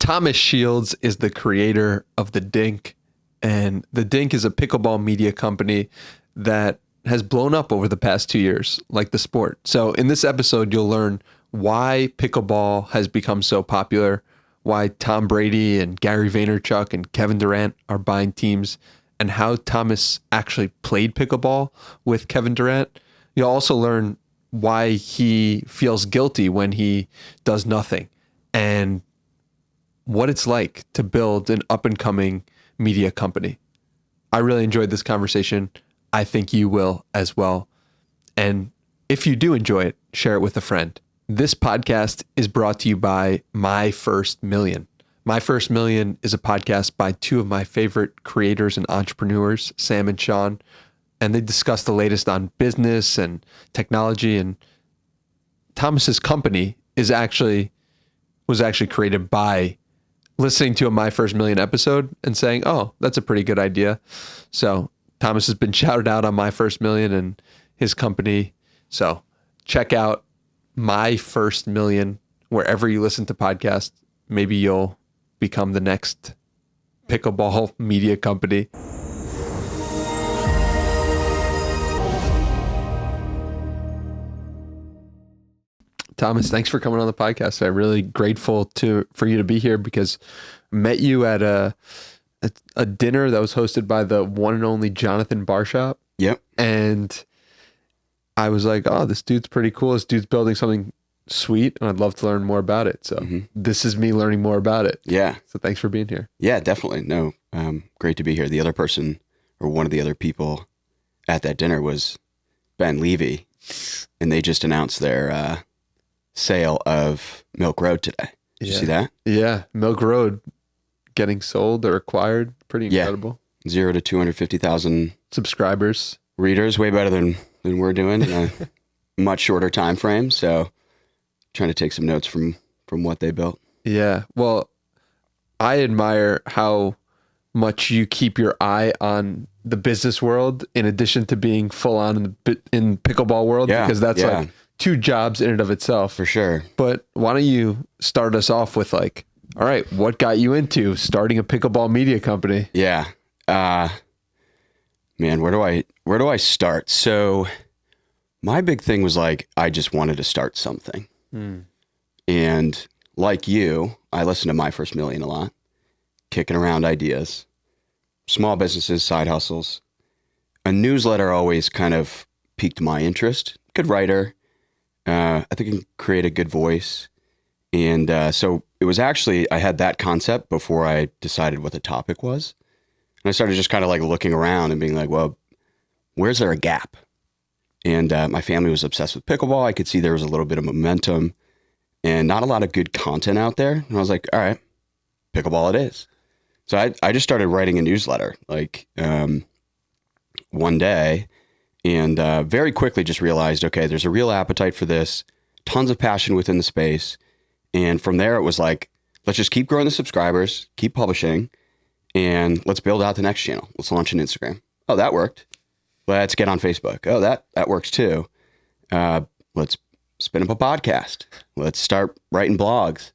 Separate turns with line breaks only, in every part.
Thomas Shields is the creator of the Dink, and the Dink is a pickleball media company that has blown up over the past 2 years, like the sport. So in this episode, you'll learn why pickleball has become so popular, why Tom Brady and Gary Vaynerchuk and Kevin Durant are buying teams, and how Thomas actually played pickleball with Kevin Durant. You'll also learn why he feels guilty when he does nothing, and what it's like to build an up-and-coming media company. I really enjoyed this conversation. I think you will as well. And if you do enjoy it, share it with a friend. This podcast is brought to you by My First Million. My First Million is a podcast by two of my favorite creators and entrepreneurs, Sam and Sean, and they discuss the latest on business and technology. And Thomas's company was actually created by listening to a My First Million episode and saying, oh, that's a pretty good idea. So Thomas has been shouted out on My First Million and his company. So check out My First Million wherever you listen to podcasts. Maybe you'll become the next pickleball media company. Thomas, thanks for coming on the podcast. I'm really grateful for you to be here because I met you at a dinner that was hosted by the one and only Jonathan Barshop.
Yep.
And I was like, oh, this dude's pretty cool. This dude's building something sweet and I'd love to learn more about it. So This is me learning more about it.
Yeah.
So thanks for being here.
Yeah, definitely. No, great to be here. The other person or one of the other people at that dinner was Ben Levy, and they just announced their sale of Milk Road today. Did you see that?
Yeah. Milk Road getting sold or acquired. Pretty incredible.
0 to 250,000
subscribers.
Readers, way better than we're doing in a much shorter time frame. So trying to take some notes from what they built.
Yeah. Well, I admire how much you keep your eye on the business world in addition to being full on in pickleball world, because that's like two jobs in and of itself.
For sure.
But why don't you start us off with like, all right, what got you into starting a pickleball media company?
Yeah. Man, where do I start? So my big thing was like, I just wanted to start something. And like you, I listened to My First Million a lot, kicking around ideas, small businesses, side hustles. A newsletter always kind of piqued my interest. Good writer. I think I can create a good voice. And so it was actually, I had that concept before I decided what the topic was. And I started just kind of like looking around and being like, well, where's there a gap? And my family was obsessed with pickleball. I could see there was a little bit of momentum and not a lot of good content out there. And I was like, all right, pickleball it is. So I just started writing a newsletter like one day and very quickly just realized, okay, there's a real appetite for this, tons of passion within the space. And from there, it was like, let's just keep growing the subscribers, keep publishing, and let's build out the next channel. Let's launch an Instagram. Oh, that worked. Let's get on Facebook. Oh, that works too. Let's spin up a podcast. Let's start writing blogs.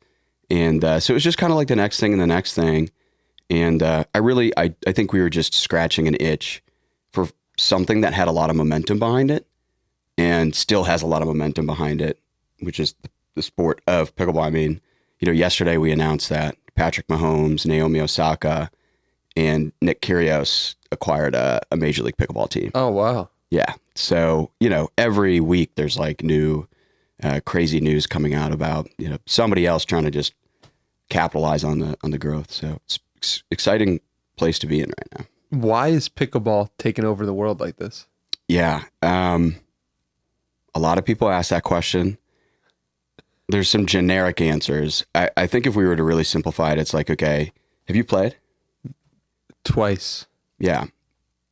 And so it was just kind of like the next thing and the next thing. And I think we were just scratching an itch for something that had a lot of momentum behind it and still has a lot of momentum behind it, which is the sport of pickleball. I mean, yesterday we announced that Patrick Mahomes, Naomi Osaka, and Nick Kyrgios acquired a Major League Pickleball team.
Oh, wow.
Yeah. So, every week there's like new crazy news coming out about, somebody else trying to just capitalize on the growth. So it's exciting place to be in right now.
Why is pickleball taking over the world like this?
Yeah. A lot of people ask that question. There's some generic answers. I think if we were to really simplify it, it's like, okay, have you played?
Twice.
Yeah.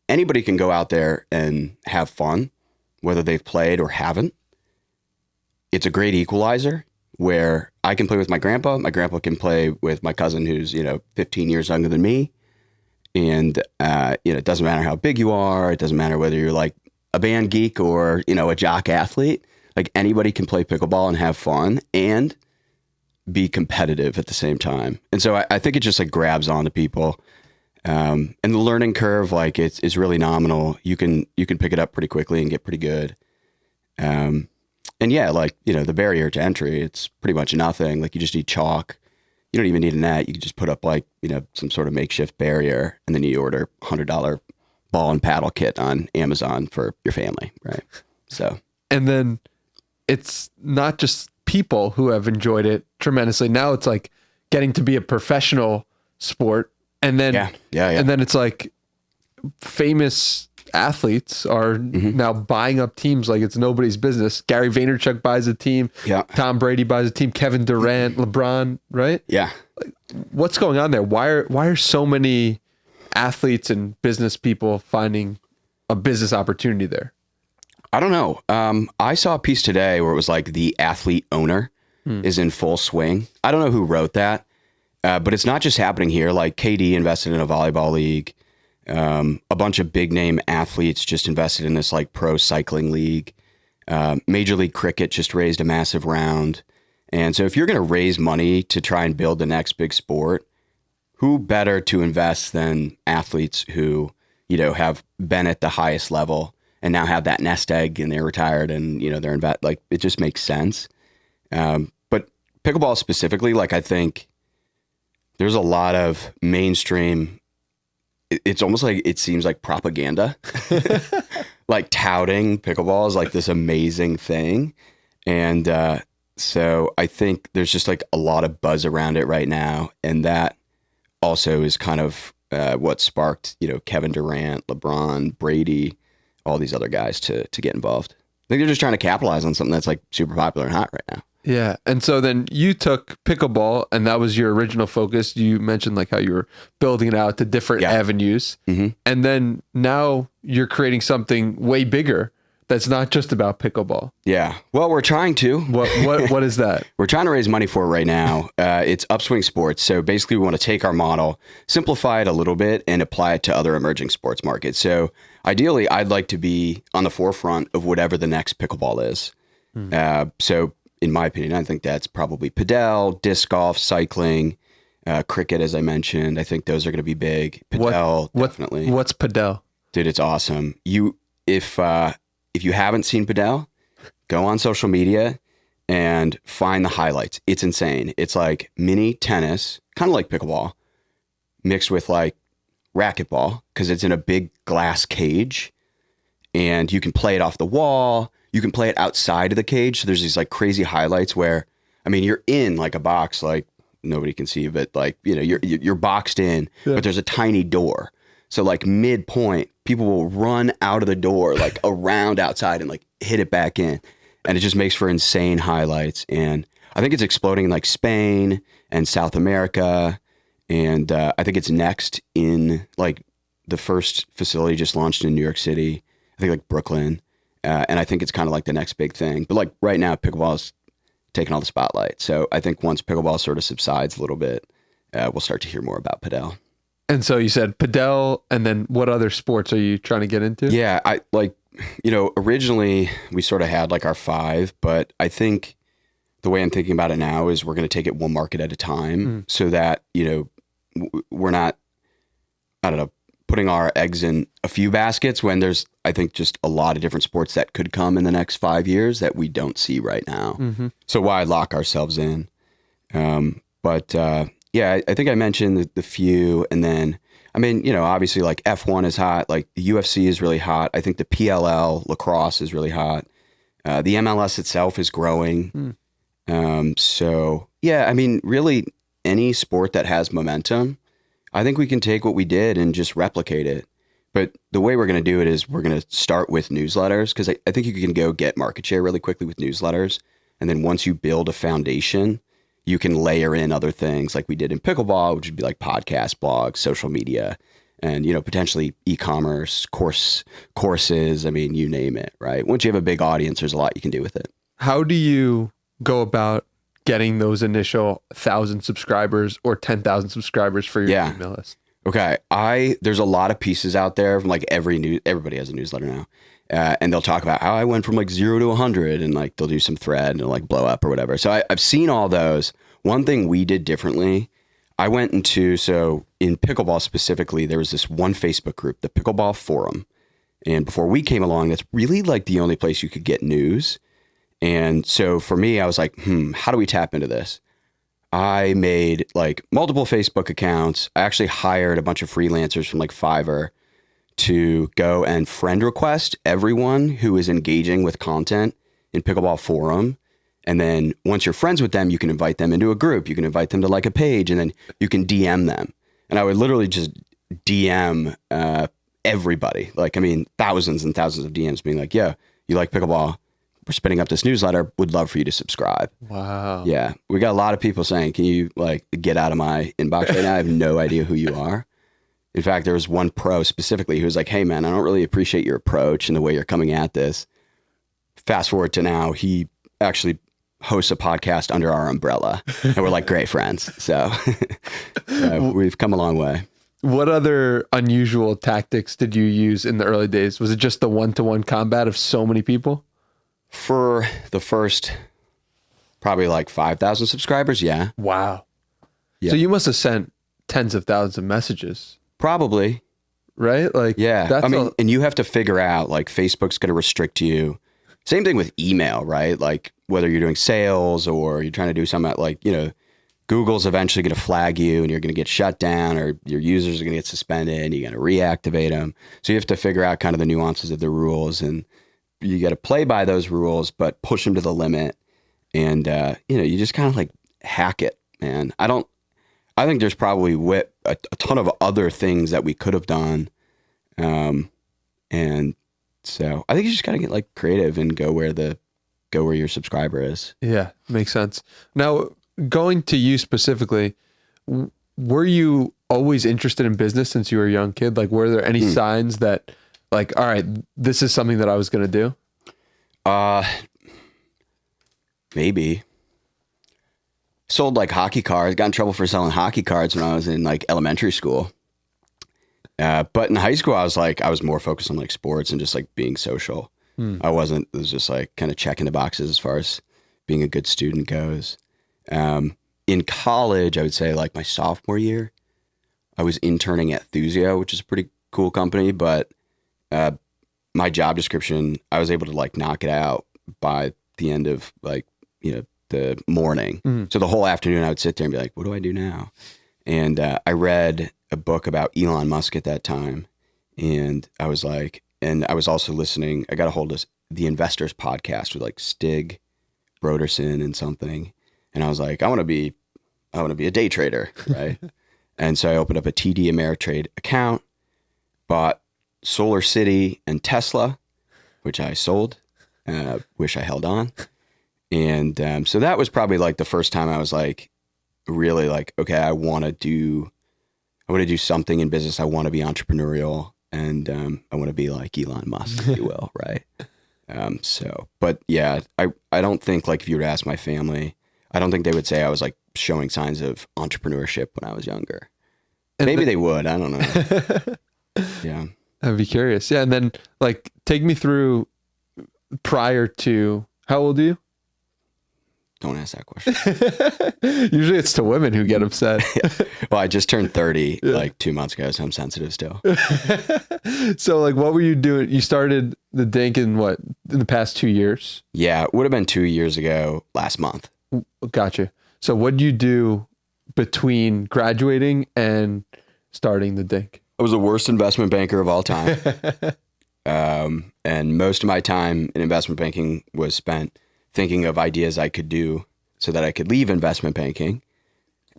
Anybody can go out there and have fun, whether they've played or haven't. It's a great equalizer where I can play with my grandpa can play with my cousin who's, 15 years younger than me. And, it doesn't matter how big you are. It doesn't matter whether you're like a band geek or, a jock athlete. Like anybody can play pickleball and have fun and be competitive at the same time. And so I think it just like grabs onto people. And the learning curve, like it's really nominal. You can pick it up pretty quickly and get pretty good. And yeah, like, you know, the barrier to entry, it's pretty much nothing. Like you just need chalk. You don't even need a net. You can just put up like, you know, some sort of makeshift barrier, and then you order $100 ball and paddle kit on Amazon for your family. Right. So,
and then it's not just people who have enjoyed it tremendously. Now it's like getting to be a professional sport. And then, and then it's like famous athletes are now buying up teams like it's nobody's business. Gary Vaynerchuk buys a team.
Yeah.
Tom Brady buys a team. Kevin Durant, LeBron, right?
Yeah.
Like, what's going on there? Why are so many athletes and business people finding a business opportunity there?
I don't know. I saw a piece today where it was like the athlete owner is in full swing. I don't know who wrote that, but it's not just happening here. Like KD invested in a volleyball league. A bunch of big name athletes just invested in this like pro cycling league. Major League Cricket just raised a massive round. And so if you're going to raise money to try and build the next big sport, who better to invest than athletes who, you know, have been at the highest level and now have that nest egg and they're retired and, you know, they're like, it just makes sense. But pickleball specifically, like, I think there's a lot of mainstream, it's almost like, it seems like propaganda, like touting pickleball is like this amazing thing. And, so I think there's just like a lot of buzz around it right now. And that also is kind of, what sparked, you know, Kevin Durant, LeBron, Brady, all these other guys to get involved. I think they're just trying to capitalize on something that's like super popular and hot right now.
Yeah. And so then you took pickleball and that was your original focus. You mentioned like how you were building it out to different avenues. And then now you're creating something way bigger that's not just about pickleball.
Yeah. Well, we're trying to.
What is that?
We're trying to raise money for it right now. It's Upswing Sports. So basically we want to take our model, simplify it a little bit, and apply it to other emerging sports markets. So ideally, I'd like to be on the forefront of whatever the next pickleball is. So in my opinion, I think that's probably padel, disc golf, cycling, cricket, as I mentioned. I think those are going to be big. Padel, definitely.
What's padel?
Dude, it's awesome. If you haven't seen padel, go on social media and find the highlights. It's insane. It's like mini tennis, kind of like pickleball, mixed with like racquetball, because it's in a big glass cage and you can play it off the wall. You can play it outside of the cage. So there's these like crazy highlights where, I mean, you're in like a box, like nobody can see you, but like, you know, you're boxed in, but there's a tiny door. So like midpoint, people will run out of the door, like around outside and like hit it back in. And it just makes for insane highlights. And I think it's exploding in like Spain and South America. And I think it's next in like the first facility just launched in New York City. I think like Brooklyn. And I think it's kind of like the next big thing. But like right now, pickleball is taking all the spotlight. So I think once pickleball sort of subsides a little bit, we'll start to hear more about padel.
And so you said padel, and then what other sports are you trying to get into?
Yeah, I like, you know, originally we sort of had like our 5, but I think the way I'm thinking about it now is we're going to take it one market at a time so that, you know, we're not, I don't know, putting our eggs in a few baskets when there's, I think, just a lot of different sports that could come in the next 5 years that we don't see right now. So why lock ourselves in? Yeah, I think I mentioned the few, and then, I mean, you know, obviously like F1 is hot, like the UFC is really hot. I think the PLL lacrosse is really hot. The MLS itself is growing. So yeah, I mean, really any sport that has momentum, I think we can take what we did and just replicate it. But the way we're going to do it is we're going to start with newsletters, because I think you can go get market share really quickly with newsletters. And then once you build a foundation, you can layer in other things like we did in pickleball, which would be like podcasts, blogs, social media, and, you know, potentially e-commerce, courses. I mean, you name it, right? Once you have a big audience, there's a lot you can do with it.
How do you go about getting those initial 1,000 subscribers or 10,000 subscribers for your email list?
Okay. There's a lot of pieces out there from like everybody has a newsletter now. And they'll talk about how I went from like 0 to 100, and like they'll do some thread and it'll like blow up or whatever. So I've seen all those. One thing we did differently, so in pickleball specifically, there was this one Facebook group, the Pickleball Forum. And before we came along, that's really like the only place you could get news. And so for me, I was like, how do we tap into this? I made like multiple Facebook accounts. I actually hired a bunch of freelancers from like Fiverr to go and friend request everyone who is engaging with content in Pickleball Forum. And then once you're friends with them, you can invite them into a group. You can invite them to like a page, and then you can DM them. And I would literally just DM everybody. Like, I mean, thousands and thousands of DMs being like, yeah, you like pickleball? We're spinning up this newsletter. Would love for you to subscribe.
Wow.
Yeah. We got a lot of people saying, can you like get out of my inbox right now? I have no idea who you are. In fact, there was one pro specifically who was like, hey man, I don't really appreciate your approach and the way you're coming at this. Fast forward to now, he actually hosts a podcast under our umbrella, and we're like great friends. So we've come a long way.
What other unusual tactics did you use in the early days? Was it just the one-to-one combat of so many people?
For the first probably like 5,000 subscribers, yeah.
Wow.
Yeah.
So you must have sent tens of thousands of messages.
Probably.
Right? Like,
yeah. I mean, and you have to figure out like Facebook's going to restrict you. Same thing with email, right? Like whether you're doing sales or you're trying to do something like, you know, Google's eventually going to flag you and you're going to get shut down, or your users are going to get suspended and you're going to reactivate them. So you have to figure out kind of the nuances of the rules, and you got to play by those rules, but push them to the limit. And, you know, you just kind of like hack it, man. I think there's probably a ton of other things that we could have done. And so I think you just got to get like creative and go where your subscriber is.
Yeah, makes sense. Now, going to you specifically, were you always interested in business since you were a young kid? Like, were there any signs that like, all right, this is something that I was going to do?
Maybe. Sold like hockey cards, got in trouble for selling hockey cards when I was in like elementary school. But in high school, I was more focused on like sports and just like being social. It was just like kind of checking the boxes as far as being a good student goes. In college, I would say like my sophomore year, I was interning at Thusio, which is a pretty cool company, but my job description, I was able to like knock it out by the end of like, you know, the morning. So the whole afternoon I would sit there and be like, what do I do now? And I read a book about Elon Musk at that time. And I was like, and I was also listening, I got a hold of the Investors podcast with like Stig Broderson and something. And I was like, I want to be a day trader, right? And so I opened up a TD Ameritrade account, bought Solar City and Tesla, which I sold, wish I held on. And so that was probably like the first time I was like, really like, okay, I want to do something in business. I want to be entrepreneurial, and I want to be like Elon Musk, if you will, right? But yeah, I don't think like if you were to ask my family, I don't think they would say I was like showing signs of entrepreneurship when I was younger. Maybe they would. I don't know. Yeah.
I'd be curious. Yeah. And then like, take me through prior to, how old are you?
Don't ask that question.
Usually it's to women who get upset.
Well, I just turned 30 like 2 months ago, so I'm sensitive still.
So like, what were you doing? You started the Dink in the past 2 years?
Yeah. It would have been 2 years ago last month.
Gotcha. So what did you do between graduating and starting the Dink?
I was the worst investment banker of all time. And most of my time in investment banking was spent thinking of ideas I could do so that I could leave investment banking.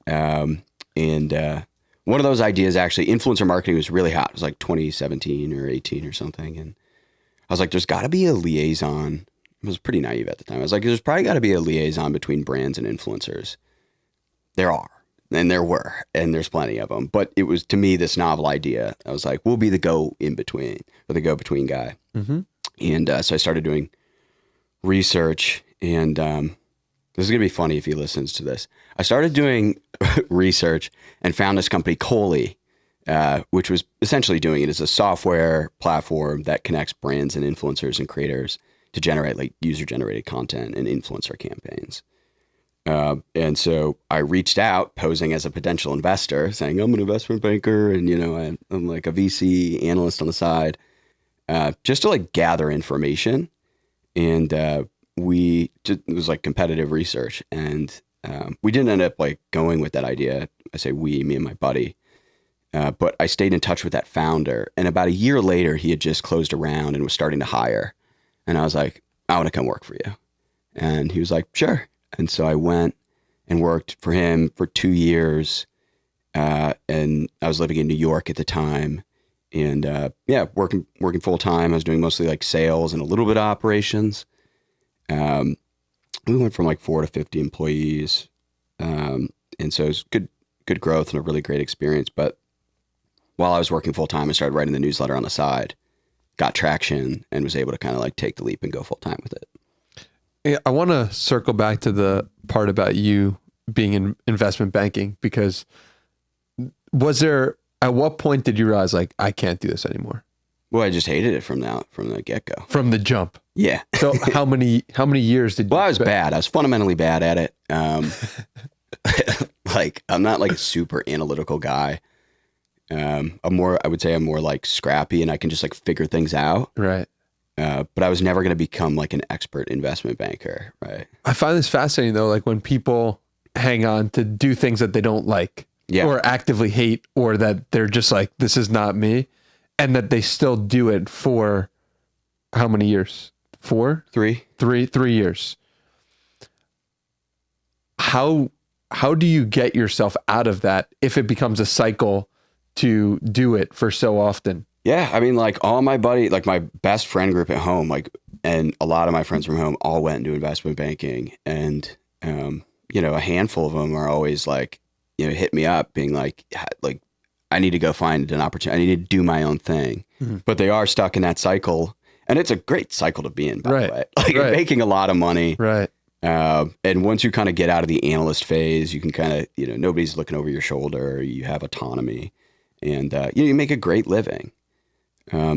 And one of those ideas, actually, influencer marketing was really hot. It was like 2017 or 18 or something. And I was like, there's got to be a liaison. I was pretty naive at the time. I was like, there's probably got to be a liaison between brands and influencers. There are. And there were. And there's plenty of them. But it was, to me, this novel idea. I was like, we'll be the go-in-between, or the go-between guy. Mm-hmm. And so I started doing research. And this is going to be funny if he listens to this. I started doing research and found this company, Coley, which was essentially doing it as a software platform that connects brands and influencers and creators to generate like user-generated content and influencer campaigns. And so I reached out posing as a potential investor saying, I'm an investment banker and, I'm like a VC analyst on the side, just to like gather information. And it was like competitive research. And we didn't end up like going with that idea. I say we, me and my buddy. But I stayed in touch with that founder. And about a year later, he had just closed a round and was starting to hire. And I was like, I want to come work for you. And he was like, sure. And so I went and worked for him for 2 years. And I was living in New York at the time. And working full time. I was doing mostly like sales and a little bit of operations. We went from like 4 to 50 employees. And so it was good growth and a really great experience. But while I was working full time, I started writing the newsletter on the side, got traction, and was able to kind of like take the leap and go full time with it.
I want to circle back to the part about you being in investment banking, because at what point did you realize like, I can't do this anymore?
Well, I just hated it from the get-go.
From the jump.
Yeah.
So how many years did you?
Well, I was bad. I was fundamentally bad at it. Like I'm not like a super analytical guy. I would say I'm more like scrappy and I can just like figure things out.
Right.
But I was never going to become like an expert investment banker. Right.
I find this fascinating though, like when people hang on to do things that they don't like or actively hate, or that they're just like, this is not me, and that they still do it for how many years? 4?
3
years. How do you get yourself out of that if it becomes a cycle to do it for so often?
Yeah. I mean, like all my like my best friend group at home, like, and a lot of my friends from home all went into investment banking. And, a handful of them are always like, hit me up being like, I need to go find an opportunity. I need to do my own thing, but they are stuck in that cycle. And it's a great cycle to be in, by the way. Like you're making a lot of money.
Right.
And once you kind of get out of the analyst phase, you can kind of, nobody's looking over your shoulder. You have autonomy and, you make a great living.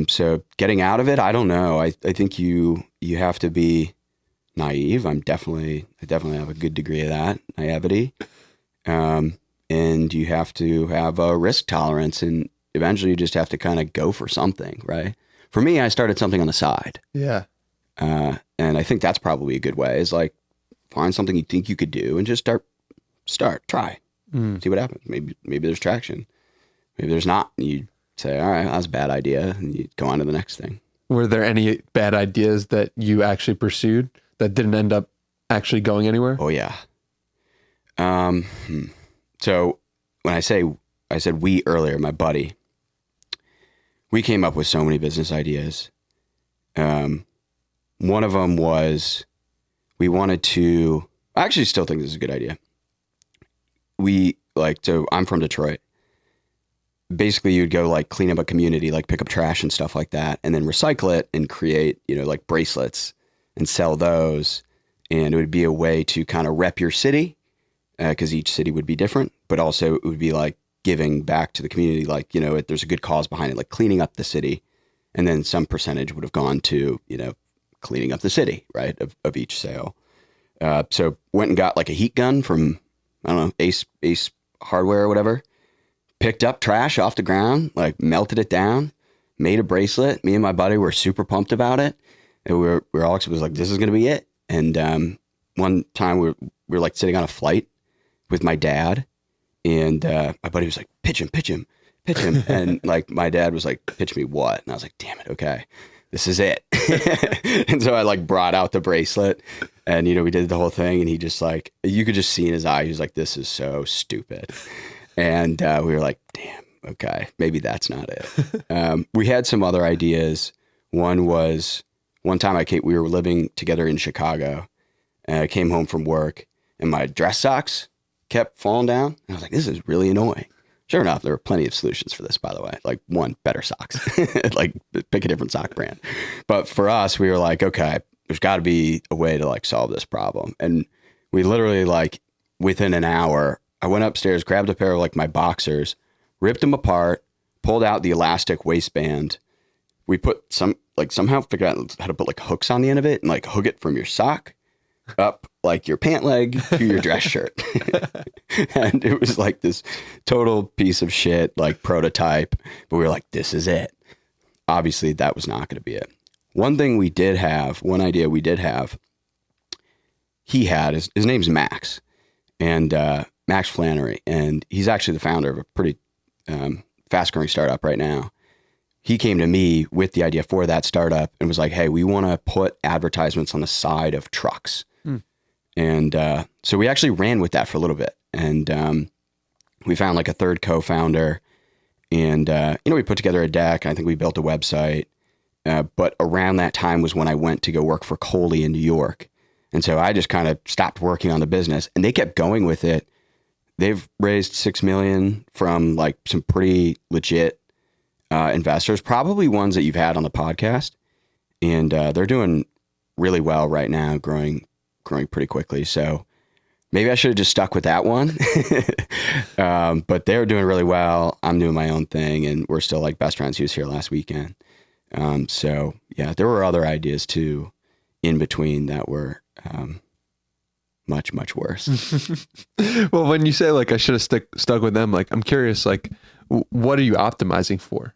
So getting out of it, I don't know. I think you have to be naive. I definitely have a good degree of that naivety. And you have to have a risk tolerance, and eventually you just have to kind of go for something, right? For me, I started something on the side.
Yeah.
And I think that's probably a good way, is like find something you think you could do and just try, see what happens. Maybe there's traction. Maybe there's not. And you say, all right, that was a bad idea. And you go on to the next thing.
Were there any bad ideas that you actually pursued that didn't end up actually going anywhere?
Oh yeah. So when I said we earlier, my buddy, we came up with so many business ideas. One of them was we wanted to, I actually still think this is a good idea. I'm from Detroit. Basically you'd go like clean up a community, like pick up trash and stuff like that, and then recycle it and create, like bracelets and sell those. And it would be a way to kind of rep your city, because each city would be different, but also it would be like giving back to the community. Like, there's a good cause behind it, like cleaning up the city. And then some percentage would have gone to, cleaning up the city, right, of each sale. So went and got like a heat gun from, I don't know, Ace Hardware or whatever, picked up trash off the ground, like melted it down, made a bracelet. Me and my buddy were super pumped about it. And we were all excited, like, this is going to be it. And one time we were like sitting on a flight with my dad, and my buddy was like, pitch him. And like my dad was like, pitch me what? And I was like, damn it, okay, this is it. And so I like brought out the bracelet, and we did the whole thing, and he just like, you could just see in his eye, he was like, this is so stupid. And we were like, damn, okay, maybe that's not it. We had some other ideas. One was, one time we were living together in Chicago, and I came home from work, and my dress socks kept falling down. And I was like, this is really annoying. Sure enough, there were plenty of solutions for this, by the way. Like, one, better socks. Like, pick a different sock brand. But for us, we were like, okay, there's got to be a way to like solve this problem. And we literally, like, within an hour, I went upstairs, grabbed a pair of like my boxers, ripped them apart, pulled out the elastic waistband. We somehow figured out how to put like hooks on the end of it and like hook it from your sock up like your pant leg to your dress shirt. And it was like this total piece of shit, like prototype. But we were like, this is it. Obviously, that was not going to be it. One idea we did have, he had, his name's Max. And Max Flannery. And he's actually the founder of a pretty fast growing startup right now. He came to me with the idea for that startup and was like, hey, we want to put advertisements on the side of trucks. And so we actually ran with that for a little bit. And we found like a third co-founder. And, we put together a deck. I think we built a website. But around that time was when I went to go work for Coley in New York. And so I just kind of stopped working on the business. And they kept going with it. They've raised $6 million from like some pretty legit investors, probably ones that you've had on the podcast. And they're doing really well right now, growing pretty quickly. So maybe I should have just stuck with that one. But they're doing really well. I'm doing my own thing, and we're still like best friends. He was here last weekend. So yeah, there were other ideas too in between that were much, much worse.
Well, when you say like I should have stuck with them, like I'm curious, like what are you optimizing for?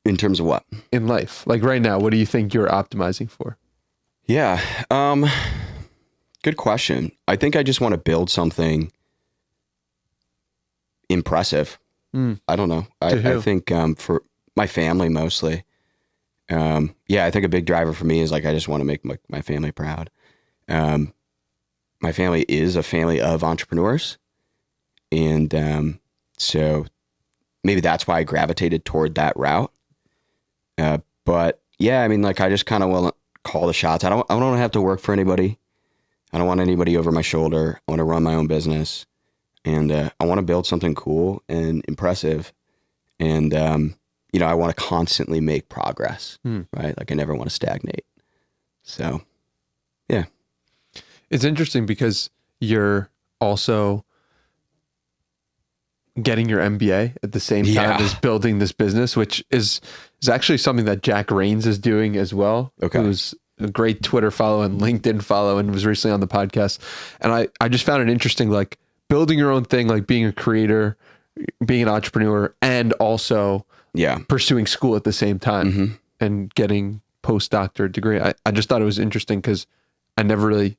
In terms of what?
In life. Like right now, what do you think you're optimizing for?
Yeah. Good question. I think I just want to build something impressive. I don't know. I think for my family mostly. I think a big driver for me is like I just want to make my family proud. My family is a family of entrepreneurs. And so maybe that's why I gravitated toward that route. But yeah, I mean, like I just kind of want to call the shots. I don't want to have to work for anybody. I don't want anybody over my shoulder. I want to run my own business, and I want to build something cool and impressive. And, I want to constantly make progress, right? Like I never want to stagnate. So, yeah.
It's interesting because you're also getting your MBA at the same time as building this business, which is actually something that Jack Rains is doing as well.
Okay.
Who's a great Twitter follow and LinkedIn follow and was recently on the podcast. And I just found it interesting, like building your own thing, like being a creator, being an entrepreneur, and also pursuing school at the same time and getting postdoctorate degree. I just thought it was interesting because I never really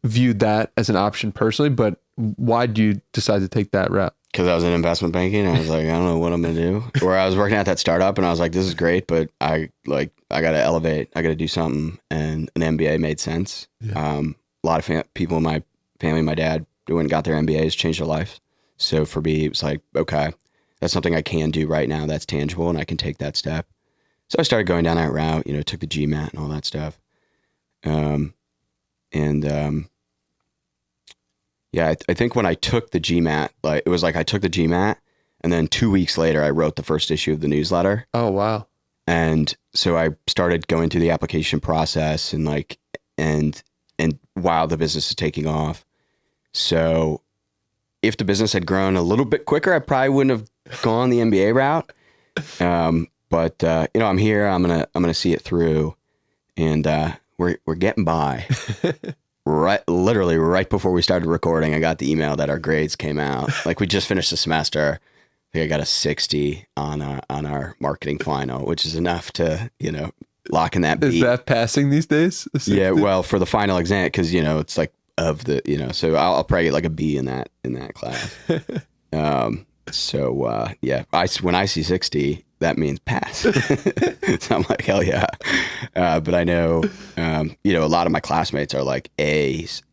viewed that as an option personally, but why did you decide to take that route?
Because I was in investment banking. I was like, I don't know what I'm going to do. Or I was working at that startup and I was like, this is great, but I got to elevate. I got to do something. And an MBA made sense. Yeah. A lot of people in my family, my dad, who went and got their MBAs, changed their life. So for me, it was like, okay, that's something I can do right now. That's tangible and I can take that step. So I started going down that route, took the GMAT and all that stuff. I think when I took the GMAT, like it was like I took the GMAT and then 2 weeks later I wrote the first issue of the newsletter.
Oh, wow.
And so I started going through the application process and while the business is taking off. So if the business had grown a little bit quicker, I probably wouldn't have gone the MBA route. But I'm here, I'm going to see it through, and we're getting by. Literally right before we started recording, I got the email that our grades came out. Like we just finished the semester. I think I got a 60 on our marketing final, which is enough to, lock in that beat.
Is that passing these days?
Yeah, well, for the final exam, because, it's like of the, so I'll probably get like a B in that class. When I see 60, that means pass. So I'm like, hell yeah. But I know, a lot of my classmates are like A's,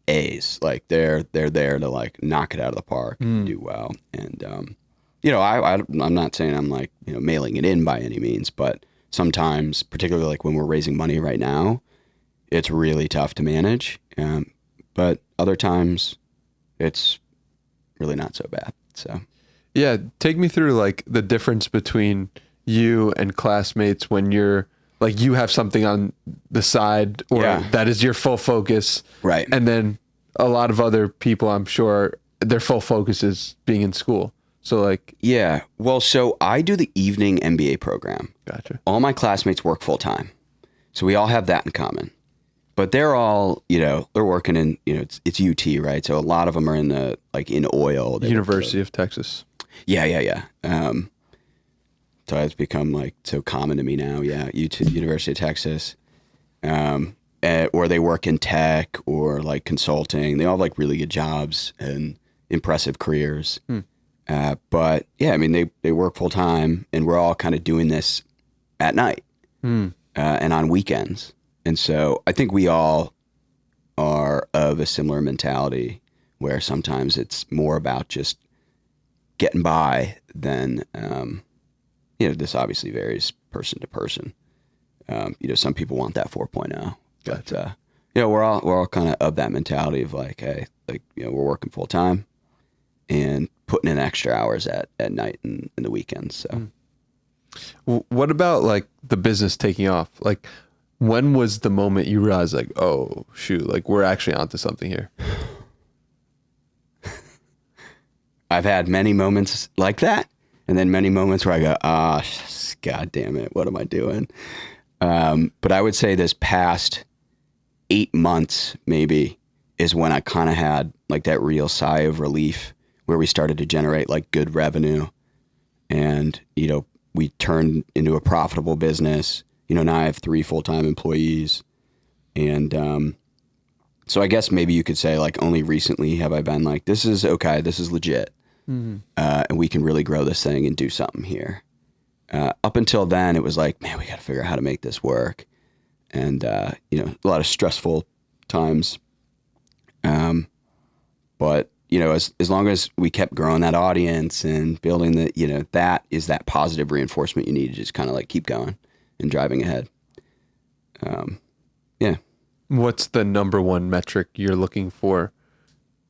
like they're there to like knock it out of the park and do well. And, I'm not saying I'm like, mailing it in by any means, but sometimes, particularly like when we're raising money right now, it's really tough to manage. But other times it's really not so bad. So,
yeah. Take me through like the difference between you and classmates when you're like, you have something on the side or that is your full focus.
Right.
And then a lot of other people, I'm sure their full focus is being in school. So like,
yeah, well, so I do the evening MBA program.
Gotcha.
All my classmates work full time. So we all have that in common. but they're all, they're working in, it's UT, right? So a lot of them are in in oil.
University of Texas.
Yeah. So it's become so common to me now. Yeah. University of Texas. Or they work in tech or consulting. They all have really good jobs and impressive careers. But yeah, I mean, they work full time, and we're all kind of doing this at night and on weekends. And so I think we all are of a similar mentality where sometimes it's more about just getting by than, this obviously varies person to person. Some people want that 4.0, but, we're all kind of that mentality of hey, we're working full time and putting in extra hours at night and in the weekends. So
what about the business taking off? When was the moment you realized oh shoot, we're actually onto something here?
I've had many moments like that, and then many moments where I go, God damn it, what am I doing? But I would say this past 8 months maybe is when I kind of had that real sigh of relief where we started to generate good revenue, and we turned into a profitable business. Now I have 3 full-time employees, and so I guess maybe you could say only recently have I been this is okay, this is legit, and we can really grow this thing and do something here. Up until then, it was man, we got to figure out how to make this work, and a lot of stressful times. But as long as we kept growing that audience and building that is that positive reinforcement you need to just kind of keep going and driving ahead. Yeah.
What's the number one metric you're looking for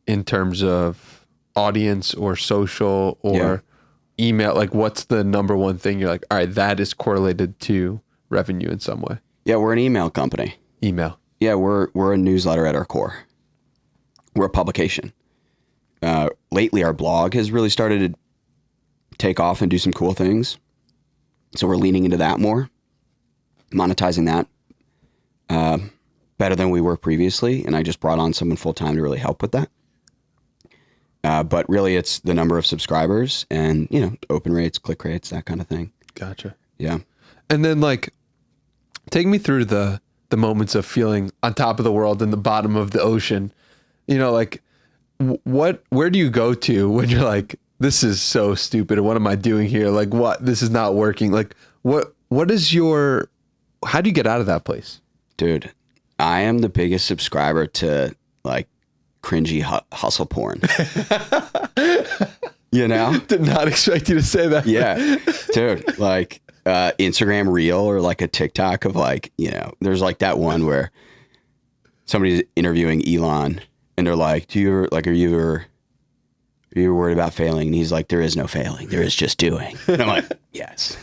in terms of audience or social or email? What's the number one thing you're all right, that is correlated to revenue in some way?
Yeah, we're an email company.
Email.
Yeah, we're a newsletter at our core. We're a publication. Lately, our blog has really started to take off and do some cool things. So we're leaning into that more, monetizing that better than we were previously. And I just brought on someone full time to really help with that. But really, it's the number of subscribers and, open rates, click rates, that kind of thing. Gotcha. Yeah.
And then take me through the moments of feeling on top of the world and the bottom of the ocean. Where do you go to when you're this is so stupid, or what am I doing here? What, this is not working. What is how do you get out of that place?
Dude, I am the biggest subscriber to cringy hustle porn.
Did not expect you to say that.
Yeah. Dude, Instagram reel or a TikTok of there's that one where somebody's interviewing Elon and they're are you worried about failing? And he's there is no failing. There is just doing. And I'm yes.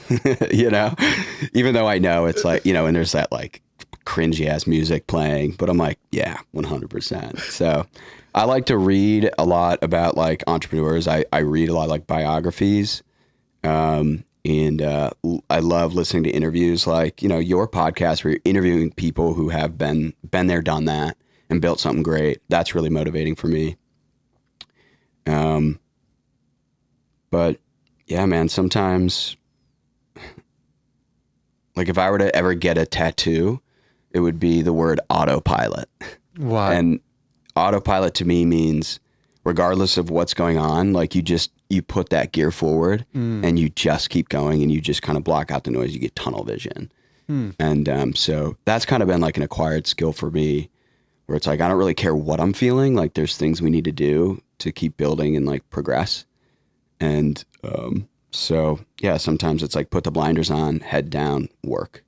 Even though I know it's and there's that cringy ass music playing, but I'm yeah, 100%. So I like to read a lot about entrepreneurs. I read a lot of biographies. And I love listening to interviews your podcast where you're interviewing people who have been there, done that, and built something great. That's really motivating for me. But yeah, man, sometimes if I were to ever get a tattoo, it would be the word autopilot.
Wow.
And autopilot to me means regardless of what's going on, you put that gear forward and you just keep going and you just kind of block out the noise. You get tunnel vision. And so that's kind of been an acquired skill for me where it's I don't really care what I'm feeling. There's things we need to do to keep building and progress. And so yeah, sometimes it's put the blinders on, head down, work.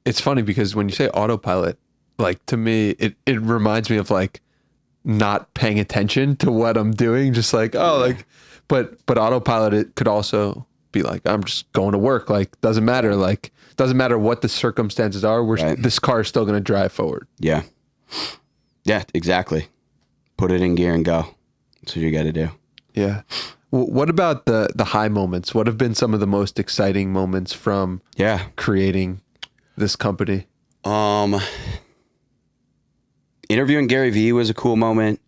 It's funny because when you say autopilot, to me, it reminds me of not paying attention to what I'm doing. Just but autopilot, it could also be I'm just going to work. Doesn't matter. Doesn't matter what the circumstances are. This car is still going to drive forward.
Yeah. Yeah, exactly. Put it in gear and go. That's what you got to do.
Yeah. What about the high moments? What have been some of the most exciting moments from creating this company?
Interviewing Gary Vee was a cool moment.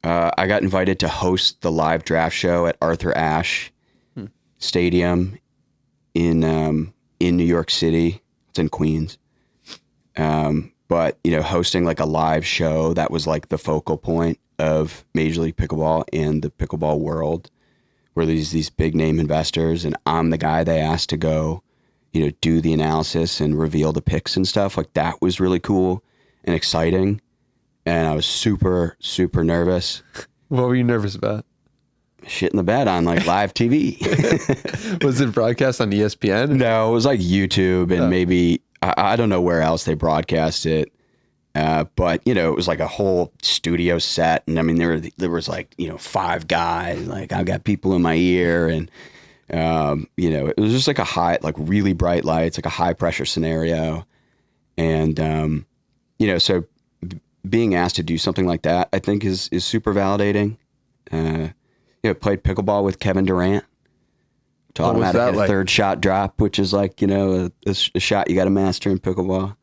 I got invited to host the live draft show at Arthur Ashe Stadium in New York City. It's in Queens. But hosting like a live show that was like the focal point of Major League Pickleball and the pickleball world, where there's these big name investors, and I'm the guy they asked to go, do the analysis and reveal the picks and stuff. Like, that was really cool and exciting. And I was super, super nervous.
What were you nervous about?
Shit in the bed on like live TV.
Was it broadcast on ESPN?
No, it was like YouTube and maybe, I don't know where else they broadcast it. But it was like a whole studio set. And I mean, there was like, 5 guys, like I've got people in my ear, and, it was just like a like really bright lights, like a high pressure scenario. And, so being asked to do something like that, I think is super validating. Played pickleball with Kevin Durant. Taught him how to hit a third shot drop, which is like, a shot you got to master in pickleball.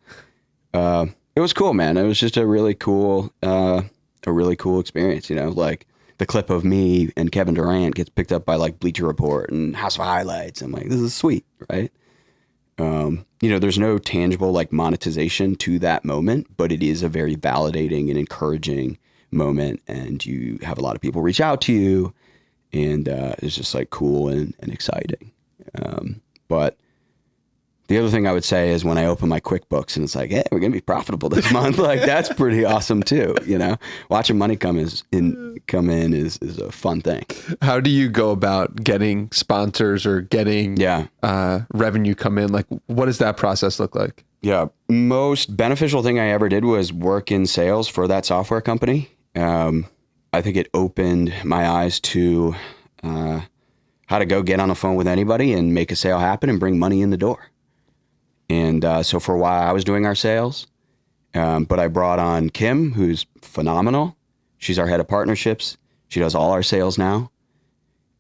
It was cool, man. It was just a really cool experience. Like the clip of me and Kevin Durant gets picked up by like Bleacher Report and House of Highlights. I'm like, this is sweet, right? There's no tangible like monetization to that moment, but it is a very validating and encouraging moment. And you have a lot of people reach out to you, and it's just like cool and exciting. But the other thing I would say is when I open my QuickBooks and it's like, hey, we're going to be profitable this month. Like, that's pretty awesome too. Watching money come in is a fun thing. How
do you go about getting sponsors or getting revenue come in? Like, what does that process look like?
Yeah. Most beneficial thing I ever did was work in sales for that software company. I think it opened my eyes to how to go get on the phone with anybody and make a sale happen and bring money in the door. And so for a while I was doing our sales, but I brought on Kim, who's phenomenal. She's our head of partnerships. She does all our sales now.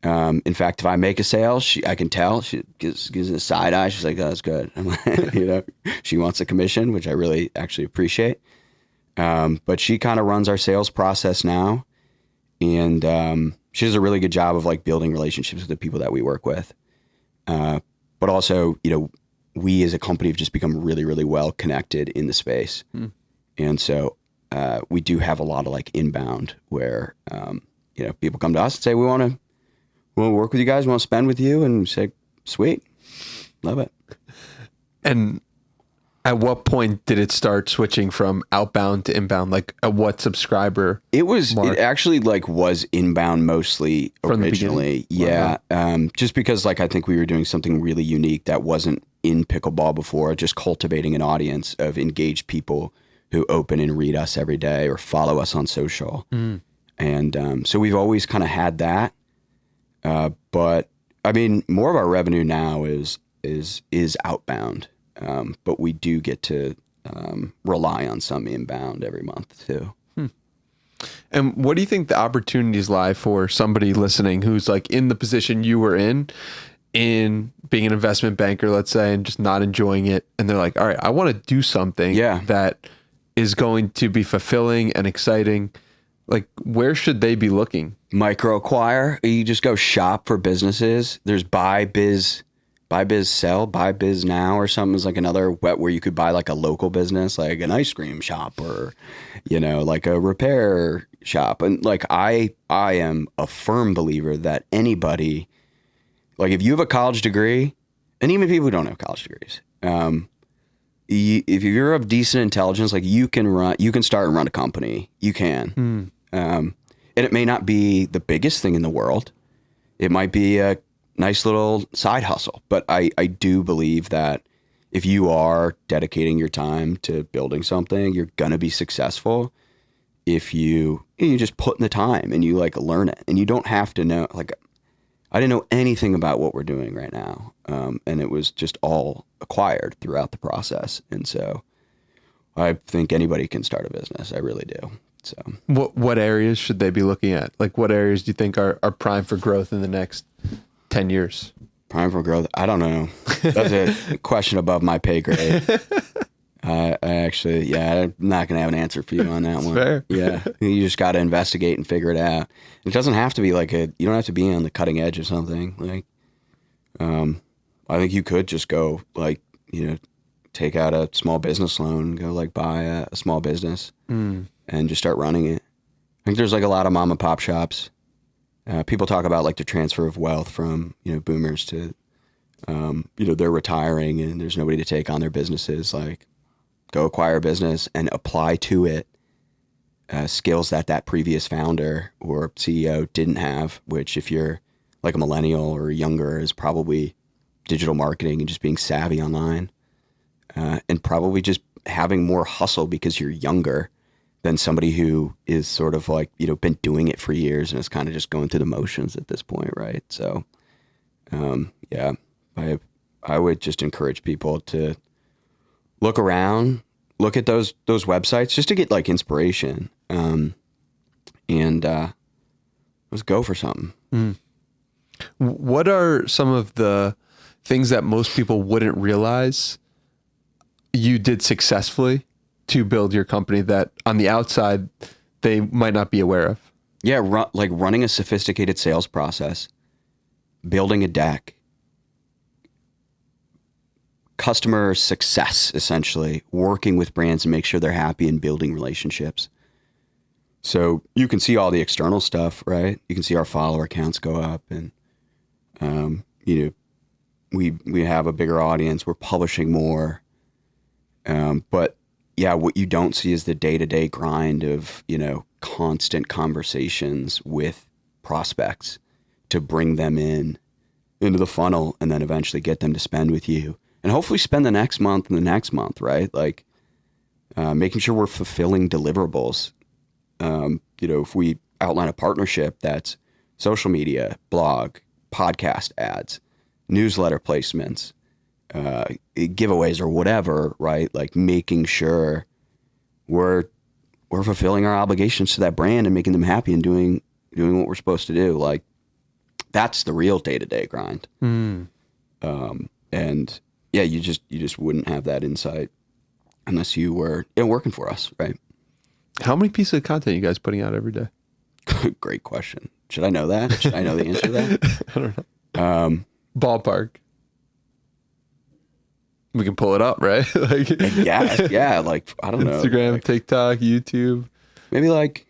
In fact, if I make a sale, I can tell. She gives it a side eye. She's like, "Oh, that's good." I'm like, she wants a commission, which I really actually appreciate. But she kind of runs our sales process now, and she does a really good job of like building relationships with the people that we work with. But also, we as a company have just become really, really well connected in the space. And so we do have a lot of like inbound where, people come to us and say, we want to work with you guys, we want to spend with you, and say, sweet, love it.
And at what point did it start switching from outbound to inbound? Like at what subscriber?
It actually like was inbound mostly originally. Yeah. Just because like, I think we were doing something really unique that wasn't in pickleball before, just cultivating an audience of engaged people who open and read us every day or follow us on social. And so we've always kind of had that. But I mean, more of our revenue now is outbound. But we do get to rely on some inbound every month too.
And what do you think the opportunities lie for somebody listening who's like in the position you were in being an investment banker, let's say, and just not enjoying it? And they're like, all right, I want to do something that is going to be fulfilling and exciting. Like, where should they be looking?
Microacquire. You just go shop for businesses. There's buy biz sell, buy biz now or something is like another where you could buy like a local business, like an ice cream shop or, like a repair shop. And like, I am a firm believer that anybody, like if you have a college degree, and even people who don't have college degrees, if you're of decent intelligence, like you can start and run a company. You can. And it may not be the biggest thing in the world. It might be a nice little side hustle. But I do believe that if you are dedicating your time to building something, you're going to be successful if you just put in the time and you like learn it. And you don't have to know, like, I didn't know anything about what we're doing right now. And it was just all acquired throughout the process. And so I think anybody can start a business. I really do. So
what areas should they be looking at? Like what areas do you think are prime for growth in the next 10 years?
Prime for growth. I don't know. That's a question above my pay grade. I actually, yeah, I'm not going to have an answer for you on that one.
Fair.
Yeah. You just got to investigate and figure it out. It doesn't have to be like you don't have to be on the cutting edge of something. Like, I think you could just go like, take out a small business loan, go like buy a small business and just start running it. I think there's like a lot of mom and pop shops. People talk about like the transfer of wealth from, boomers to, they're retiring and there's nobody to take on their businesses. Like, go acquire a business and apply to it skills that previous founder or CEO didn't have, which if you're like a millennial or younger is probably digital marketing and just being savvy online and probably just having more hustle because you're younger than somebody who is sort of like, been doing it for years and is kind of just going through the motions at this point, right? So, yeah, I would just encourage people to look around, look at those websites just to get like inspiration, and let's go for something.
What are some of the things that most people wouldn't realize you did successfully to build your company that on the outside they might not be aware of?
Yeah, like running a sophisticated sales process, building a deck, customer success, essentially, working with brands to make sure they're happy and building relationships. So you can see all the external stuff, right? You can see our follower counts go up and, we have a bigger audience. We're publishing more. But yeah, what you don't see is the day-to-day grind of, constant conversations with prospects to bring them into the funnel and then eventually get them to spend with you. And hopefully spend the next month and the next month, right? Like making sure we're fulfilling deliverables. If we outline a partnership that's social media, blog, podcast ads, newsletter placements, giveaways or whatever, right? Like making sure we're fulfilling our obligations to that brand and making them happy and doing what we're supposed to do. Like that's the real day-to-day grind. And yeah, you just wouldn't have that insight unless you were working for us, right?
How many pieces of content are you guys putting out every day?
Great question. Should I know that? Should I know the answer to that?
I don't know. Ballpark. We can pull it up, right? Like,
yeah. Like, I don't know.
Instagram,
like,
TikTok, YouTube.
Maybe like,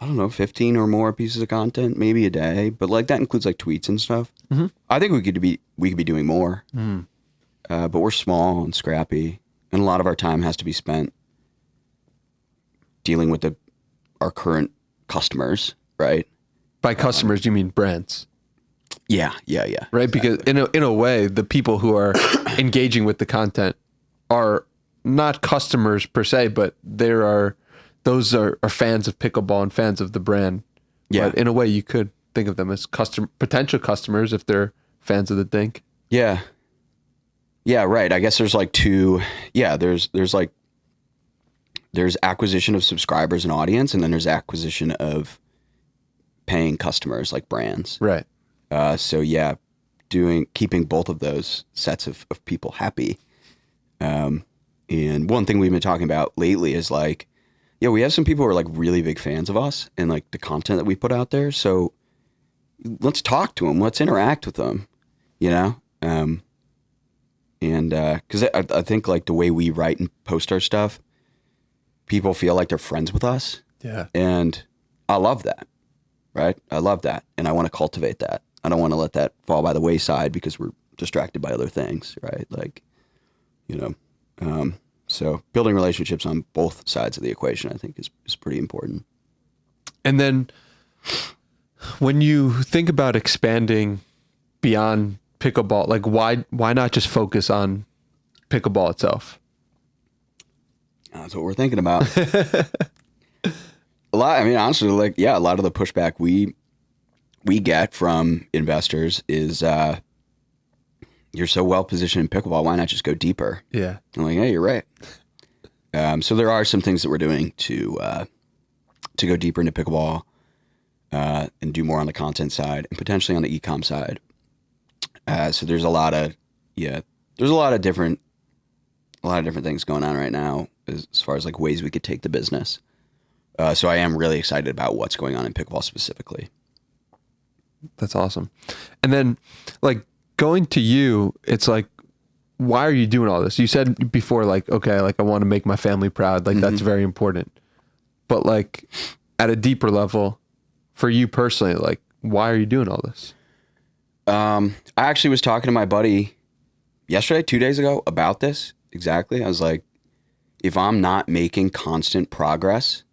I don't know, 15 or more pieces of content, maybe a day. But like that includes like tweets and stuff. Mm-hmm. I think we could be doing more. But we're small and scrappy. And a lot of our time has to be spent dealing with our current customers, right?
By customers, you mean brands?
Yeah.
Right,
exactly.
Because in a way, the people who are engaging with the content are not customers per se, but those are fans of pickleball and fans of the brand.
Yeah.
But in a way, you could think of them as potential customers if they're fans of the Dink.
Yeah. Yeah, right. I guess there's like two. Yeah, there's acquisition of subscribers and audience, and then there's acquisition of paying customers like brands.
Right.
So yeah, keeping both of those sets of people happy. And one thing we've been talking about lately is like, yeah, we have some people who are like really big fans of us and like the content that we put out there. So let's talk to them. Let's interact with them, and because I think like the way we write and post our stuff, people feel like they're friends with us.
Yeah.
And I love that. Right. I love that. And I want to cultivate that. I don't want to let that fall by the wayside because we're distracted by other things. Right. Like, so building relationships on both sides of the equation, I think is pretty important.
And then when you think about expanding beyond pickleball, like why not just focus on pickleball itself?
That's what we're thinking about. A lot. I mean, honestly, like, yeah, a lot of the pushback we get from investors is, you're so well positioned in pickleball. Why not just go deeper?
Yeah.
I'm like, hey, you're right. So there are some things that we're doing to go deeper into pickleball. and do more on the content side and potentially on the e-com side. So there's a lot of different things going on right now as far as like ways we could take the business. So I am really excited about what's going on in pickleball specifically.
That's awesome. And then like going to you, it's like, why are you doing all this? You said before, like, okay, like I want to make my family proud. Like that's very important. But like at a deeper level for you personally, like why are you doing all this?
I actually was talking to my buddy yesterday, 2 days ago about this exactly. I was like, if I'm not making constant progress,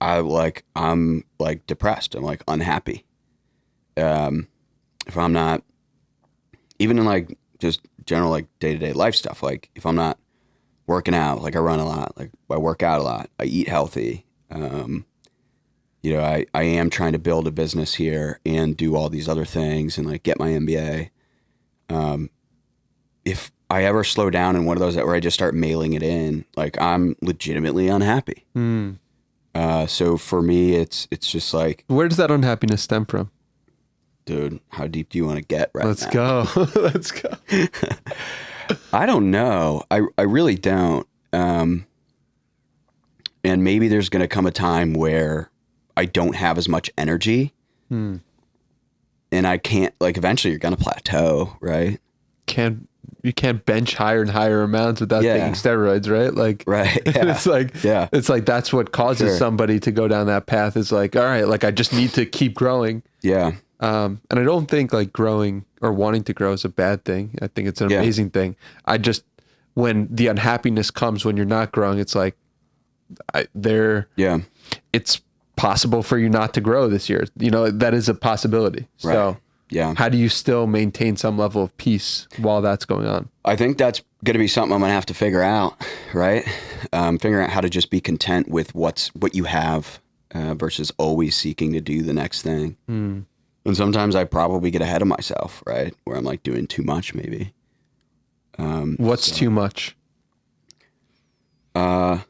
I'm like depressed. I'm like unhappy. If I'm not, even in like just general like day-to-day life stuff, like if I'm not working out, like I run a lot, like I work out a lot, I eat healthy. I am trying to build a business here and do all these other things and like get my MBA. If I ever slow down in one of those where I just start mailing it in, like I'm legitimately unhappy. So for me, it's just like,
where does that unhappiness stem from?
Dude, how deep do you want to get right
Let's
now?
go. Let's go.
I don't know. I really don't. And maybe there's going to come a time where I don't have as much energy and I can't, like, eventually you're going to plateau, right?
You can't bench higher and higher amounts without taking steroids, right? Like,
right. Yeah.
It's like that's what causes somebody to go down that path is like, all right, like I just need to keep growing.
Yeah.
And I don't think like growing or wanting to grow is a bad thing. I think it's an amazing thing. When the unhappiness comes when you're not growing, it's like it's possible for you not to grow this year. You know, that is a possibility. Right. So how do you still maintain some level of peace while that's going on?
I think that's going to be something I'm going to have to figure out, right? Figuring out how to just be content with what you have versus always seeking to do the next thing. And sometimes I probably get ahead of myself, right? Where I'm like doing too much maybe.
What's too much?
Well,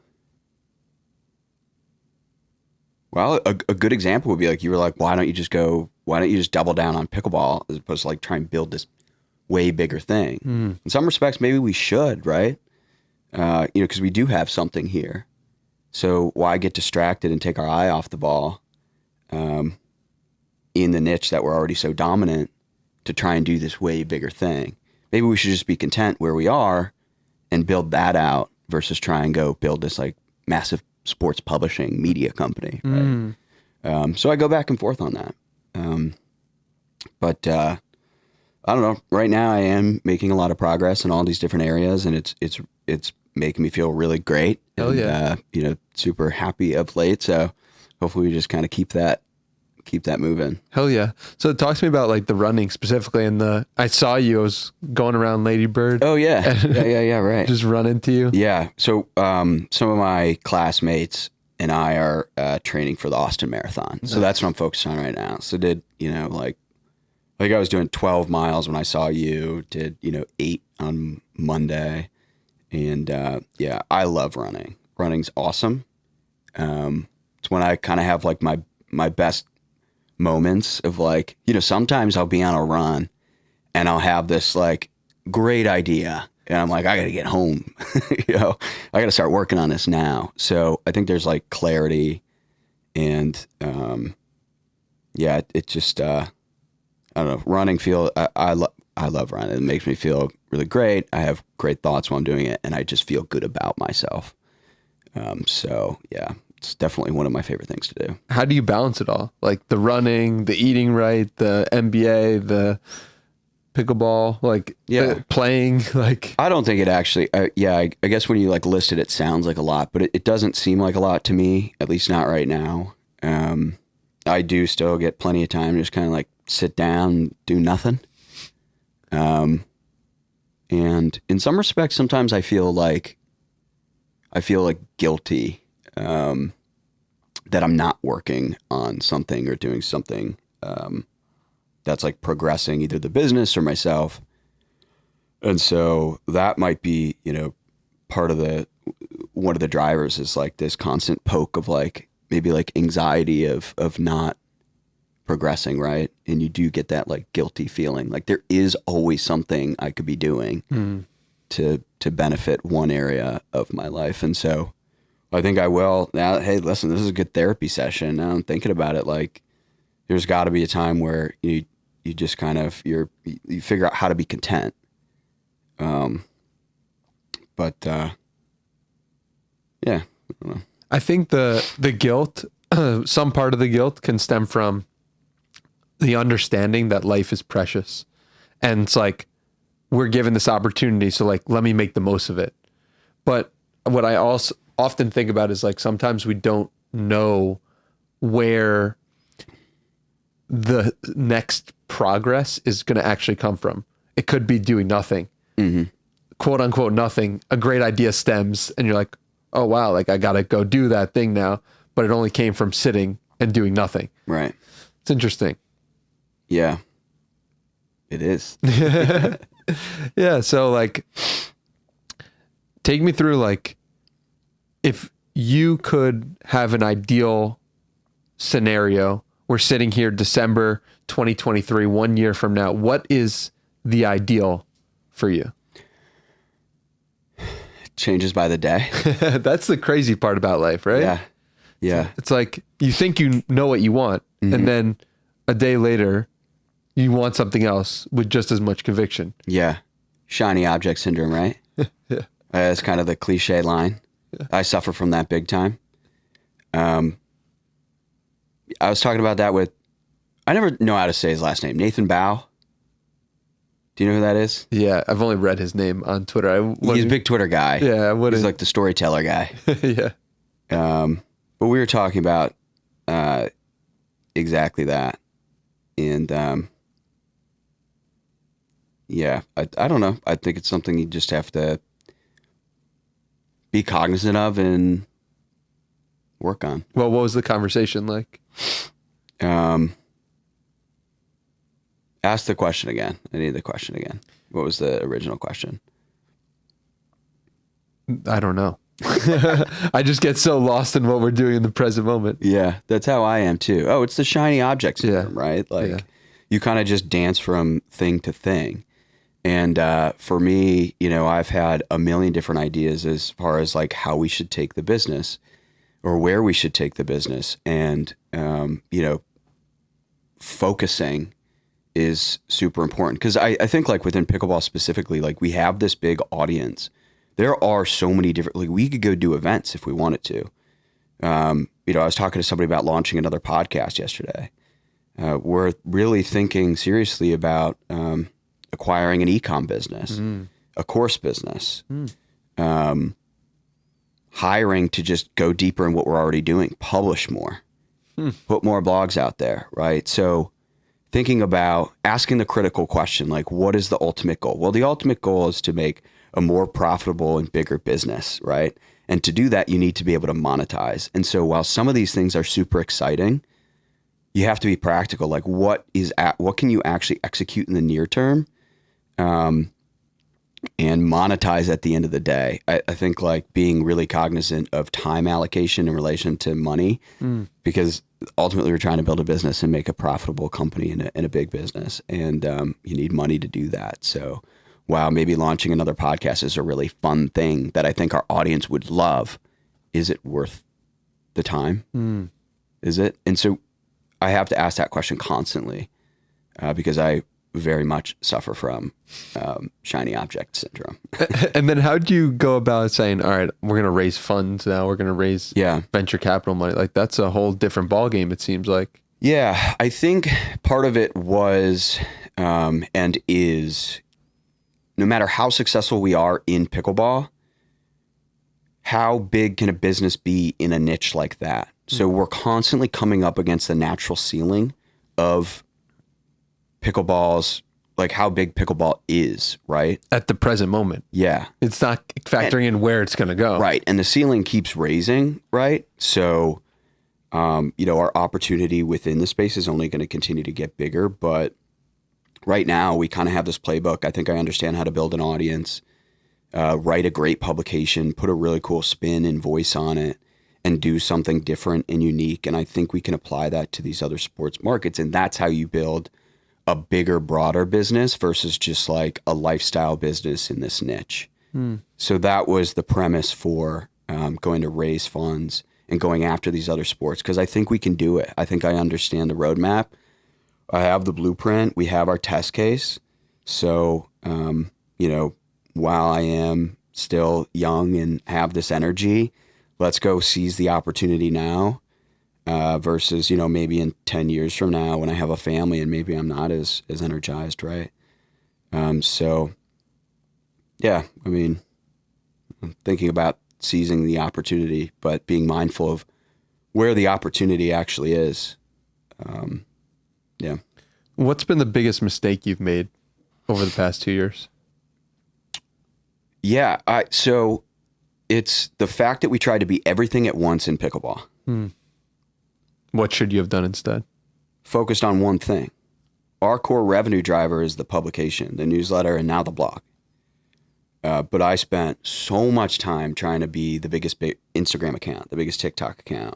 a good example would be like, you were like, why don't you just double down on pickleball as opposed to like try and build this way bigger thing? In some respects, maybe we should, right? Because we do have something here. So why get distracted and take our eye off the ball in the niche that we're already so dominant to try and do this way bigger thing? Maybe we should just be content where we are and build that out versus try and go build this like massive sports publishing media company, right? So I go back and forth on that. But I don't know. Right now I am making a lot of progress in all these different areas, and it's making me feel really great.
Hell yeah.
Super happy of late. So hopefully we just kind of keep that moving.
Hell yeah. So talk to me about like the running specifically I saw you, I was going around Lady Bird.
Oh yeah. Yeah. Right.
Just run into you.
Yeah. So, some of my classmates and I are, training for the Austin Marathon. So that's what I'm focused on right now. So did, like I was doing 12 miles when I saw you, did, 8 on Monday. And, I love running. Running's awesome. It's when I kind of have like my best moments of like, sometimes I'll be on a run and I'll have this like great idea and I'm like, I got to get home, I got to start working on this now. So I think there's like clarity and, it just, I don't know, running I love running. It makes me feel really great. I have great thoughts while I'm doing it and I just feel good about myself. It's definitely one of my favorite things to do.
How do you balance it all? Like the running, the eating right, the MBA, the pickleball, like playing, like.
I don't think it actually, I guess when you like list it, it sounds like a lot, but it doesn't seem like a lot to me, at least not right now. I do still get plenty of time to just kind of like sit down, do nothing. And in some respects, sometimes I feel like guilty that I'm not working on something or doing something that's like progressing either the business or myself. And so that might be, part of one of the drivers is like this constant poke of like maybe like anxiety of not progressing, right? And you do get that like guilty feeling. Like there is always something I could be doing to benefit one area of my life. And so I think I will now. Hey, listen, this is a good therapy session. Now I'm thinking about it. Like there's got to be a time where you just kind of, you figure out how to be content. Yeah, I don't know.
I think the guilt, some part of the guilt can stem from the understanding that life is precious. And it's like, we're given this opportunity. So like, let me make the most of it. But what I also often think about is like, sometimes we don't know where the next progress is going to actually come from. It could be doing nothing, quote unquote, nothing. A great idea stems and you're like, oh wow, like I got to go do that thing now. But it only came from sitting and doing nothing.
Right.
It's interesting.
Yeah, it is.
Yeah. So like, take me through like, if you could have an ideal scenario, we're sitting here December 2023, 1 year from now, what is the ideal for you?
It changes by the day.
That's the crazy part about life, right?
Yeah. Yeah.
It's like, you think you know what you want, and then a day later, you want something else with just as much conviction.
Yeah. Shiny object syndrome, right?
Yeah.
That's kind of the cliche line. Yeah. I suffer from that big time. I was talking about that with, I never know how to say his last name, Nathan Bao. Do you know who that is?
Yeah, I've only read his name on Twitter.
He's a big Twitter guy.
Yeah,
he's like the storyteller guy.
Yeah.
But we were talking about exactly that. And yeah, I don't know. I think it's something you just have to be cognizant of and work on.
Well, what was the conversation like?
Ask the question again. I need the question again. What was the original question?
I don't know. I just get so lost in what we're doing in the present moment.
Yeah, that's how I am too. Oh, it's the shiny object syndrome, right? Like you kind of just dance from thing to thing. And for me, you know, I've had a million different ideas as far as like how we should take the business or where we should take the business. And, you know, focusing is super important. Because I think like within pickleball specifically, like we have this big audience. There are so many different, like we could go do events if we wanted to. You know, I was talking to somebody about launching another podcast yesterday. We're really thinking seriously about acquiring an e-com business, a course business, hiring to just go deeper in what we're already doing, publish more, put more blogs out there, right? So thinking about asking the critical question, like what is the ultimate goal? Well, the ultimate goal is to make a more profitable and bigger business, right? And to do that, you need to be able to monetize. And so while some of these things are super exciting, you have to be practical. Like what can you actually execute in the near term? And monetize at the end of the day. I think like being really cognizant of time allocation in relation to money, because ultimately we're trying to build a business and make a profitable company in a big business. And you need money to do that. So while maybe launching another podcast is a really fun thing that I think our audience would love, is it worth the time? Is it? And so I have to ask that question constantly because I very much suffer from shiny object syndrome.
And then how do you go about saying, all right, we're going to raise funds now, we're going to raise venture capital money? Like that's a whole different ballgame, it seems like.
Yeah, I think part of it was and is, no matter how successful we are in pickleball, how big can a business be in a niche like that? So we're constantly coming up against the natural ceiling of pickleball's, like how big pickleball is, right?
At the present moment.
Yeah.
It's not factoring in where it's going to go.
Right. And the ceiling keeps raising, right? So, you know, our opportunity within the space is only going to continue to get bigger. But right now we kind of have this playbook. I think I understand how to build an audience, write a great publication, put a really cool spin and voice on it. and do something different and unique. And I think we can apply that to these other sports markets. And that's how you build a bigger, broader business versus just like a lifestyle business in this niche. So that was the premise for going to raise funds and going after these other sports, because I think we can do it. I think I understand the roadmap. I have the blueprint. We have our test case. So, while I am still young and have this energy, let's go seize the opportunity now versus, maybe in 10 years from now when I have a family and maybe I'm not as energized, right? I'm thinking about seizing the opportunity, but being mindful of where the opportunity actually is.
What's been the biggest mistake you've made over the past 2 years?
Yeah. So it's the fact that we tried to be everything at once in pickleball.
What should you have done instead?
Focused on one thing. Our core revenue driver is the publication, the newsletter, and now the blog. But I spent so much time trying to be the biggest Instagram account, the biggest TikTok account,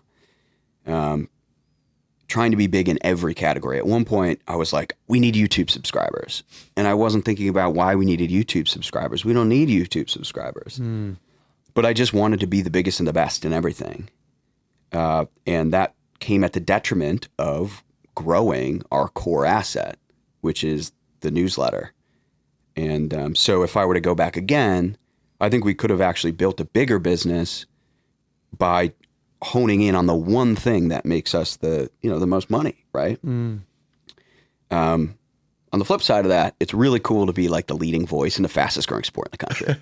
trying to be big in every category. At one point, I was like, we need YouTube subscribers. And I wasn't thinking about why we needed YouTube subscribers. We don't need YouTube subscribers. But I just wanted to be the biggest and the best in everything. And that came at the detriment of growing our core asset, which is the newsletter. And so if I were to go back again, I think we could have actually built a bigger business by honing in on the one thing that makes us the most money, right? On the flip side of that, it's really cool to be like the leading voice in the fastest growing sport in the country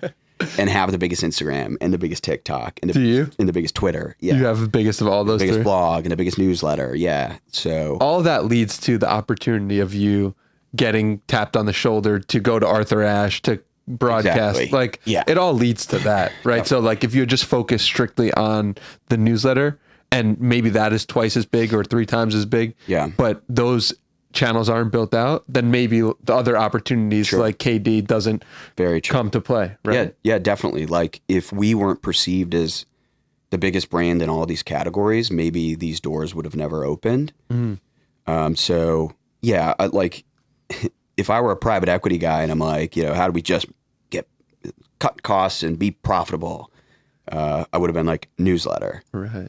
and have the biggest Instagram and the biggest TikTok and the biggest Twitter. Yeah.
You have the biggest of all those,
the biggest
three?
blog and the biggest newsletter. Yeah. So
all that leads to the opportunity of you getting tapped on the shoulder to go to Arthur Ashe, to broadcast.
Exactly.
It all leads to that, right? So like if you just focus strictly on the newsletter, and maybe that is twice as big or 3 times as big, but those channels aren't built out, then maybe the other opportunities like KD doesn't come to play, right?
Yeah, definitely. Like if we weren't perceived as the biggest brand in all these categories, maybe these doors would have never opened. If I were a private equity guy and I'm like, how do we just cut costs and be profitable? I would have been like newsletter.
Right.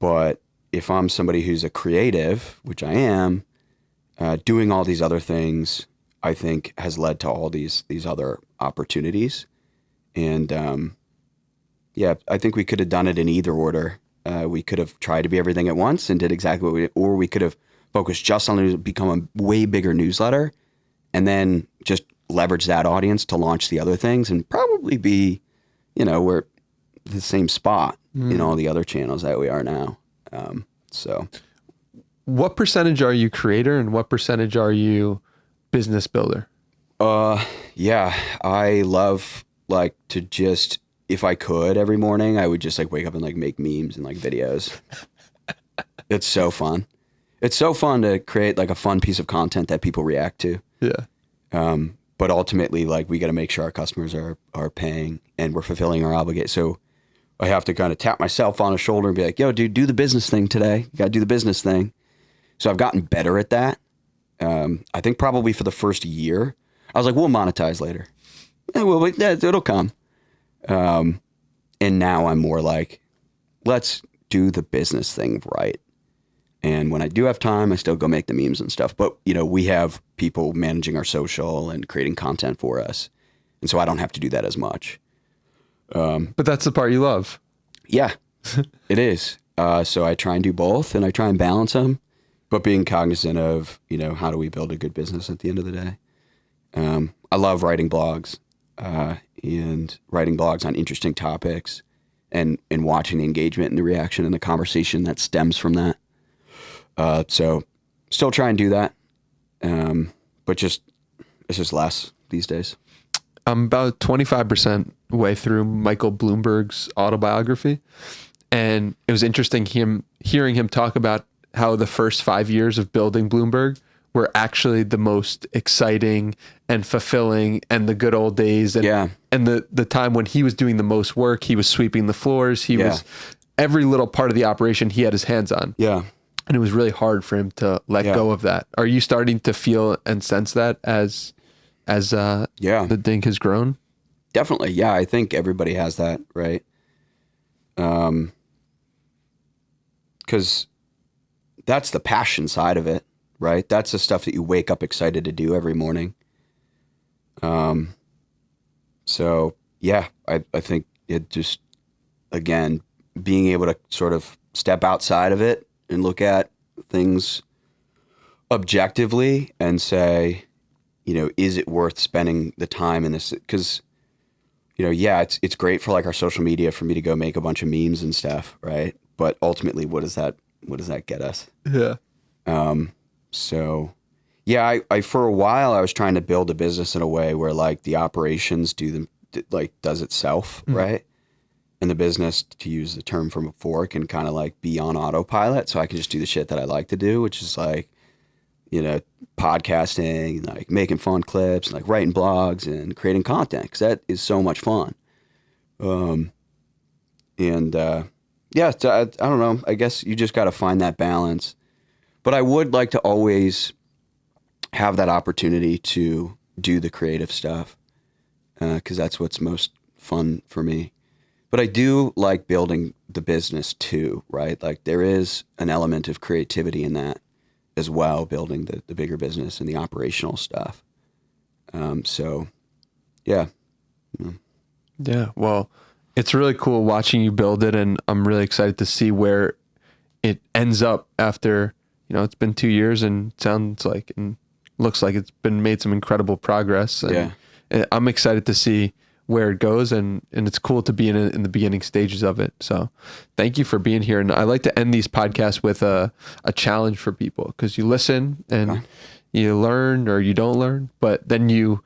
But if I'm somebody who's a creative, which I am, doing all these other things, I think has led to all these other opportunities. And I think we could have done it in either order. We could have tried to be everything at once and did exactly or we could have focused just on become a way bigger newsletter and then just leverage that audience to launch the other things and probably be, we're the same spot in all the other channels that we are now.
What percentage are you creator and what percentage are you business builder?
I love to just, if I could every morning, I would just wake up and make memes and videos. It's so fun. It's so fun to create a fun piece of content that people react to.
Yeah.
But ultimately, we got to make sure our customers are paying and we're fulfilling our obligation. So I have to kind of tap myself on the shoulder and be like, yo, dude, do the business thing today. You got to do the business thing. So I've gotten better at that. I think probably for the first year, I was like, we'll monetize later. It'll come. And now I'm more like, let's do the business thing right. And when I do have time, I still go make the memes and stuff. But, we have people managing our social and creating content for us. And so I don't have to do that as much.
But that's the part you love.
Yeah, it is. So I try and do both and I try and balance them, but being cognizant of, how do we build a good business at the end of the day? I love writing blogs and writing blogs on interesting topics and watching the engagement and the reaction and the conversation that stems from that. So still try and do that. But it's just less these days.
I'm about 25% way through Michael Bloomberg's autobiography. And it was interesting hearing him talk about how the first 5 years of building Bloomberg were actually the most exciting and fulfilling and the good old days. And, and the time when he was doing the most work, he was sweeping the floors. He was every little part of the operation he had his hands on.
Yeah.
And it was really hard for him to let go of that. Are you starting to feel and sense that as the Dink has grown?
Definitely. Yeah. I think everybody has that, right? Because that's the passion side of it, right? That's the stuff that you wake up excited to do every morning. So yeah, I think it just, again, being able to sort of step outside of it and look at things objectively and say, is it worth spending the time in this? Because, it's great for like our social media for me to go make a bunch of memes and stuff, right? But ultimately, what does that get us?
Yeah.
So yeah, I for a while I was trying to build a business in a way where like the operations does itself, right? And the business, to use the term from before, can kind of like be on autopilot. So I can just do the shit that I like to do, which is like, podcasting, like making fun clips, and like writing blogs and creating content, because that is so much fun. I don't know. I guess you just got to find that balance. But I would like to always have that opportunity to do the creative stuff, because that's what's most fun for me. But I do like building the business too, right? Like there is an element of creativity in that as well, building the bigger business and the operational stuff. So, yeah.
Yeah, well, it's really cool watching you build it, and I'm really excited to see where it ends up after, it's been 2 years and sounds like and looks like it's been made some incredible progress. And I'm excited to see where it goes, and it's cool to be in the beginning stages of it. So thank you for being here. And I like to end these podcasts with a challenge for people, because you listen and you learn or you don't learn, but then you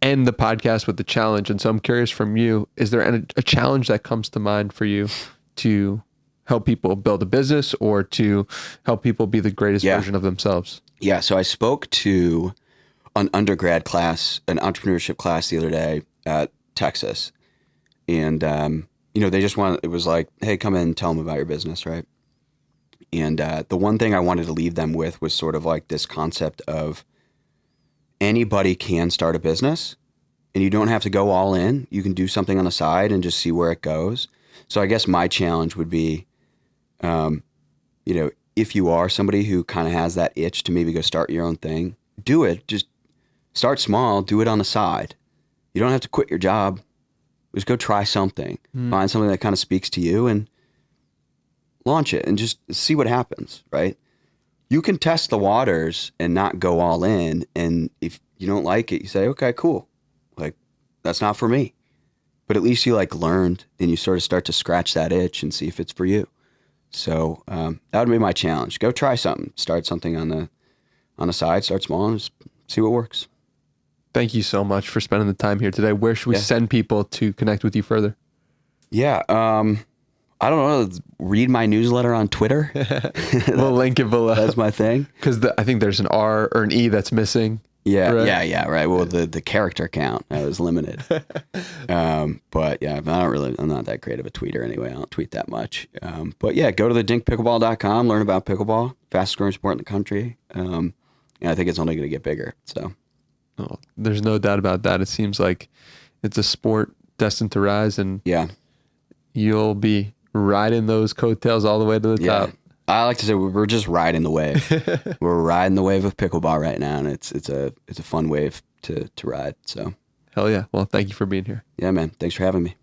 end the podcast with the challenge. And so I'm curious from you, is there a challenge that comes to mind for you to help people build a business or to help people be the greatest version of themselves? Yeah.
So I spoke to an undergrad class, an entrepreneurship class the other day at Texas. And, they just it was like, hey, come in and tell them about your business. Right. And, the one thing I wanted to leave them with was sort of like this concept of anybody can start a business, and you don't have to go all in. You can do something on the side and just see where it goes. So I guess my challenge would be, if you are somebody who kind of has that itch to maybe go start your own thing, do it. Just start small, do it on the side. You don't have to quit your job. Just go try something. Find something that kind of speaks to you and launch it and just see what happens, right? You can test the waters and not go all in. And if you don't like it, you say, okay, cool. Like, that's not for me. But at least you like learned, and you sort of start to scratch that itch and see if it's for you. So that would be my challenge. Go try something. Start something on the side. Start small and just see what works. Thank you so much for spending the time here today. Where should we send people to connect with you further? Yeah. I don't know. Read my newsletter on Twitter. We'll link it below. That's my thing. Because I think there's an R or an E that's missing. Yeah. Right? Yeah. Right. Well, the character count was limited. But yeah, I'm not that great of a tweeter anyway. I don't tweet that much. But yeah, go to the dinkpickleball.com, learn about pickleball, fastest growing sport in the country. And I think it's only going to get bigger. So. Oh, there's no doubt about that. It seems like it's a sport destined to rise, and you'll be riding those coattails all the way to the top. I like to say we're just riding the wave. We're riding the wave of pickleball right now, and it's a fun wave to ride. So hell yeah. Well, thank you for being here. Yeah, man. Thanks for having me.